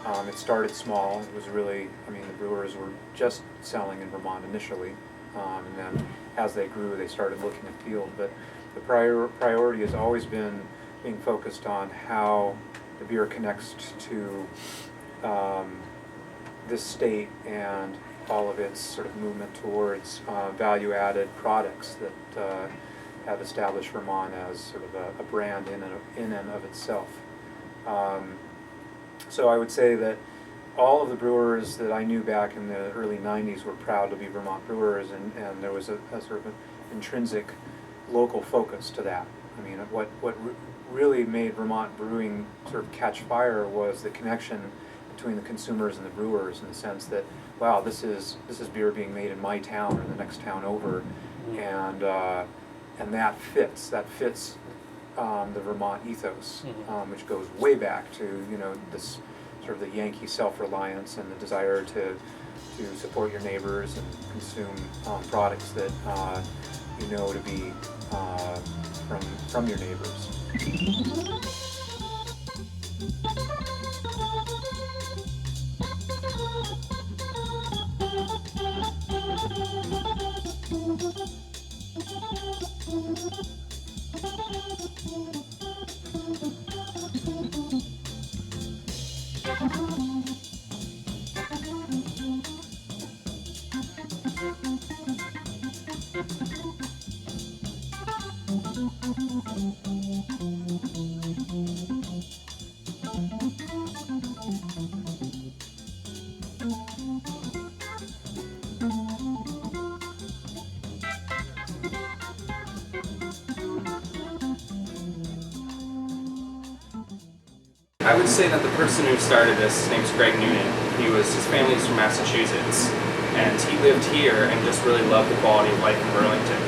It started small. It was really, I mean, the brewers were just selling in Vermont initially, and then as they grew, they started looking afield. But the priority has always been being focused on how the beer connects to this state and all of its sort of movement towards value-added products that have established Vermont as sort of a brand in and of itself. So I would say that all of the brewers that I knew back in the early 90s were proud to be Vermont brewers, and there was a sort of an intrinsic local focus to that. I mean, what really made Vermont brewing sort of catch fire was the connection between the consumers and the brewers, in the sense that, wow, this is beer being made in my town or the next town over, and that fits the Vermont ethos, which goes way back to, you know, this sort of the Yankee self-reliance and the desire to support your neighbors and consume products that you know to be from your neighbors. I would say that the person who started this, his name's Greg Noonan. His family's from Massachusetts, and he lived here and just really loved the quality of life in Burlington.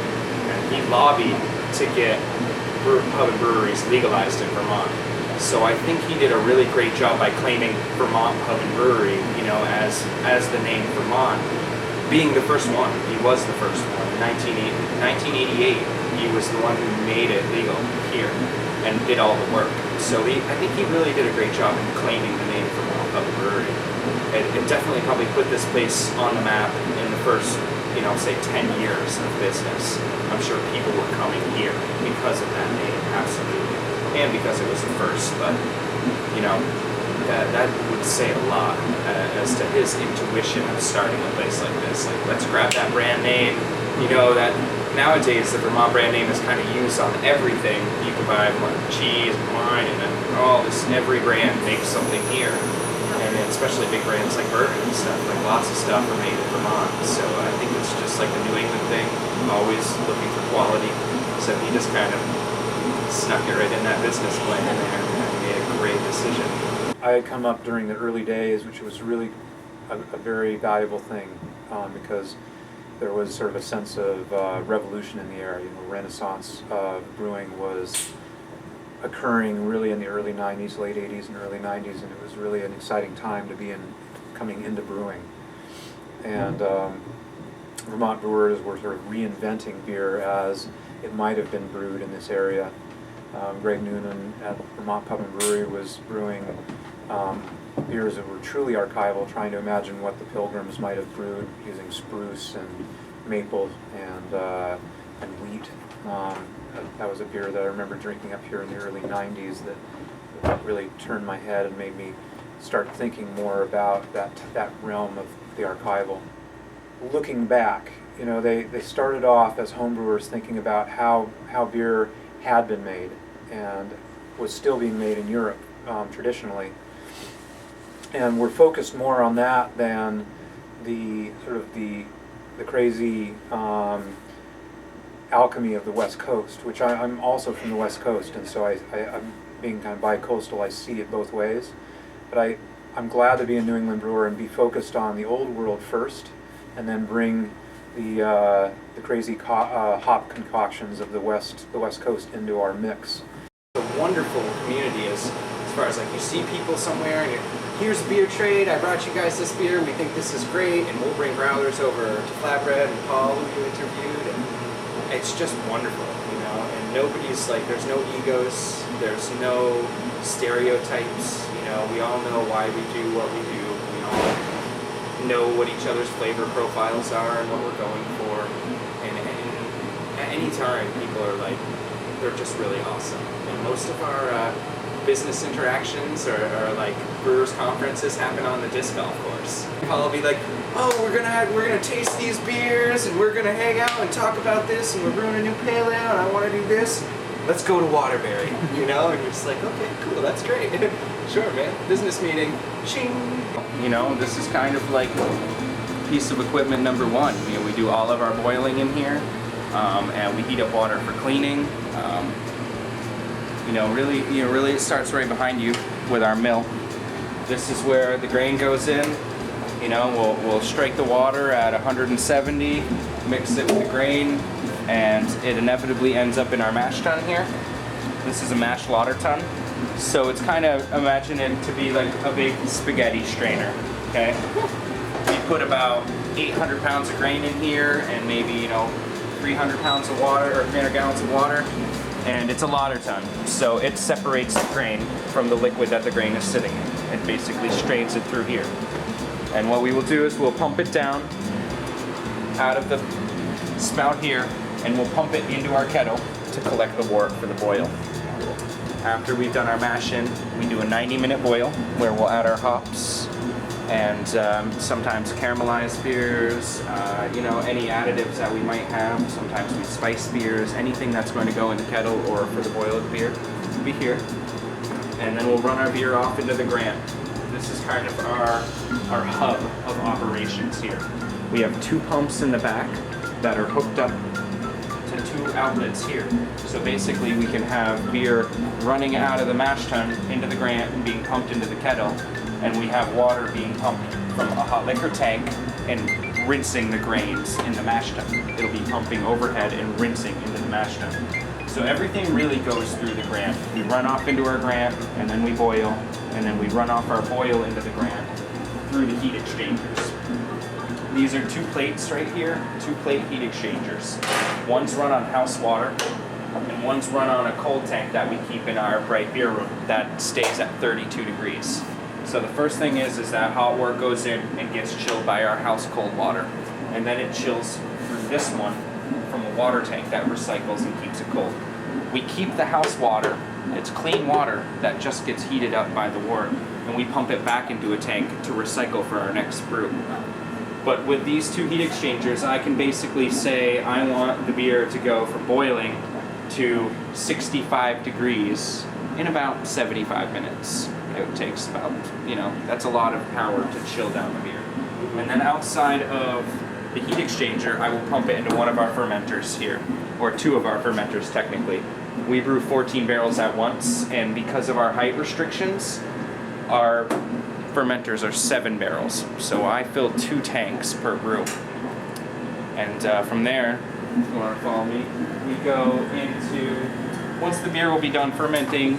And he lobbied to get pub and breweries legalized in Vermont. So I think he did a really great job by claiming Vermont Pub and Brewery, you know, as the name Vermont, being the first one. He was the first one. In 1988, he was the one who made it legal here and did all the work. So I think he really did a great job in claiming the name Vermont Pub and Brewery. It definitely probably put this place on the map in the first, you know, say 10 years of business. I'm sure people were coming here because of that name, absolutely, and because it was the first. But, you know, that would say a lot as to his intuition of starting a place like this. Like, let's grab that brand name. You know, that nowadays the Vermont brand name is kind of used on everything. You can buy cheese and wine and then all this, every brand makes something here. And especially big brands like bourbon and stuff, like lots of stuff are made in Vermont. So I think it's just like the New England thing, always looking for quality. So he just kind of snuck it right in that business plan in there and made a great decision. I had come up during the early days, which was really a very valuable thing, because there was sort of a sense of revolution in the area. You know, renaissance of brewing was occurring really in the early 90s, late 80s and early 90s, and it was really an exciting time to be coming into brewing. And Vermont brewers were sort of reinventing beer as it might have been brewed in this area. Greg Noonan at Vermont Pub and Brewery was brewing beers that were truly archival, trying to imagine what the Pilgrims might have brewed using spruce and maple and wheat. That was a beer that I remember drinking up here in the early 90s that really turned my head and made me start thinking more about that realm of the archival. Looking back, you know, they started off as homebrewers thinking about how beer had been made and was still being made in Europe traditionally. And we're focused more on that than the sort of the crazy alchemy of the West Coast, which I'm also from the West Coast, and so I'm being kind of bi-coastal. I see it both ways, but I'm glad to be a New England brewer and be focused on the old world first, and then bring the crazy hop concoctions of the West Coast into our mix. The wonderful community is, as far as like you see people somewhere and here's a beer trade, I brought you guys this beer, we think this is great, and we'll bring growlers over to Flatbread and Paul, who you interviewed, and it's just wonderful, you know, and nobody's like, there's no egos, there's no stereotypes, you know, we all know why we do what we do, we all know what each other's flavor profiles are and what we're going for, and at any time people are like, they're just really awesome. And most of our business interactions or like brewers conferences happen on the disc golf course. I'll be like, oh, we're gonna taste these beers and we're gonna hang out and talk about this and we're brewing a new pale ale and I want to do this. Let's go to Waterbury, you know, and you're just like, okay, cool, that's great. Sure, man. Business meeting, ching. You know, this is kind of like piece of equipment number one. You know, we do all of our boiling in here, and we heat up water for cleaning. Really, it starts right behind you with our mill. This is where the grain goes in. You know, we'll strike the water at 170, mix it with the grain, and it inevitably ends up in our mash tun here. This is a mash lauter tun. So it's kind of, imagine it to be like a big spaghetti strainer, okay? We put about 800 pounds of grain in here and maybe, you know, 300 pounds of water or 300 gallons of water. And it's a lauter tun, so it separates the grain from the liquid that the grain is sitting in. It basically strains it through here. And what we will do is we'll pump it down out of the spout here, and we'll pump it into our kettle to collect the wort for the boil. After we've done our mash in, we do a 90-minute boil where we'll add our hops and sometimes caramelized beers, you know, any additives that we might have. Sometimes we spice beers, anything that's going to go in the kettle or for the boil of the beer will be here. And then we'll run our beer off into the grant. This is kind of our hub of operations here. We have 2 pumps in the back that are hooked up to 2 outlets here. So basically we can have beer running out of the mash tun into the grant and being pumped into the kettle, and we have water being pumped from a hot liquor tank and rinsing the grains in the mash tun. It'll be pumping overhead and rinsing into the mash tun. So everything really goes through the grant. We run off into our grant, and then we boil, and then we run off our boil into the grant through the heat exchangers. These are 2 plates right here, 2 plate heat exchangers. One's run on house water, and one's run on a cold tank that we keep in our bright beer room that stays at 32 degrees. So the first thing is that hot wort goes in and gets chilled by our house cold water. And then it chills through this one from a water tank that recycles and keeps it cold. We keep the house water, it's clean water that just gets heated up by the wort, and we pump it back into a tank to recycle for our next brew. But with these 2 heat exchangers, I can basically say I want the beer to go from boiling to 65 degrees in about 75 minutes. It takes about, you know, that's a lot of power to chill down the beer. And then outside of the heat exchanger, I will pump it into one of our fermenters here, or 2 of our fermenters technically. We brew 14 barrels at once, and because of our height restrictions, our fermenters are 7 barrels. So I fill 2 tanks per brew. And from there, if you want to follow me, we go into, once the beer will be done fermenting,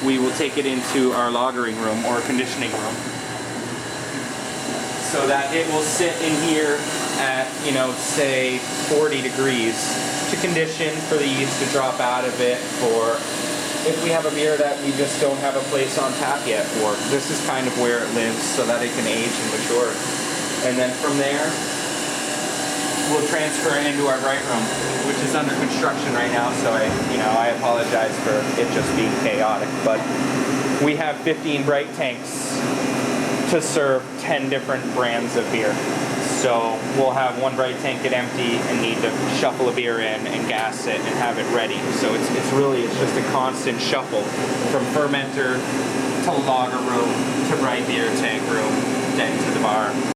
we will take it into our lagering room or conditioning room so that it will sit in here at, you know, say 40 degrees to condition for the yeast to drop out of it, for if we have a beer that we just don't have a place on tap yet for. This is kind of where it lives so that it can age and mature. And then from there, we'll transfer it into our bright room, which is under construction right now, so I apologize for it just being chaotic, but we have 15 bright tanks to serve 10 different brands of beer. So we'll have one bright tank get empty and need to shuffle a beer in and gas it and have it ready. So it's just a constant shuffle from fermenter to lager room to bright beer tank room, then to the bar.